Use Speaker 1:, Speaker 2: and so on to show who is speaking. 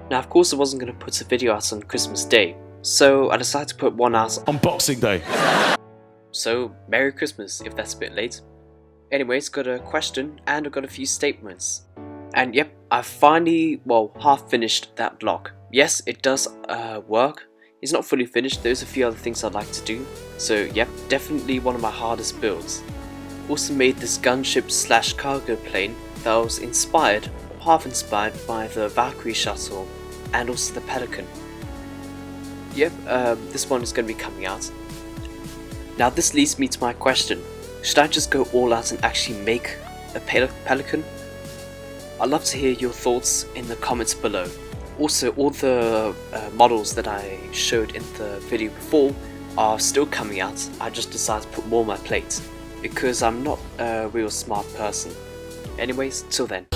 Speaker 1: Now of course I wasn't going to put a video out on Christmas Day, so I decided to put one out
Speaker 2: on Boxing Day.
Speaker 1: So Merry Christmas if that's a bit late. Anyways, got a question and I've got a few statements. And yep, I've finally, half finished that block. Yes, it does work. It's not fully finished, there's a few other things I'd like to do. So yep, definitely one of my hardest builds. Also made this gunship / cargo plane that was inspired, or half inspired, by the Valkyrie shuttle and also the Pelican. Yep, this one is going to be coming out. Now this leads me to my question. Should I just go all out and actually make a Pelican? I'd love to hear your thoughts in the comments below. Also, all the models that I showed in the video before are still coming out. I just decided to put more on my plate because I'm not a real smart person. Anyways, till then.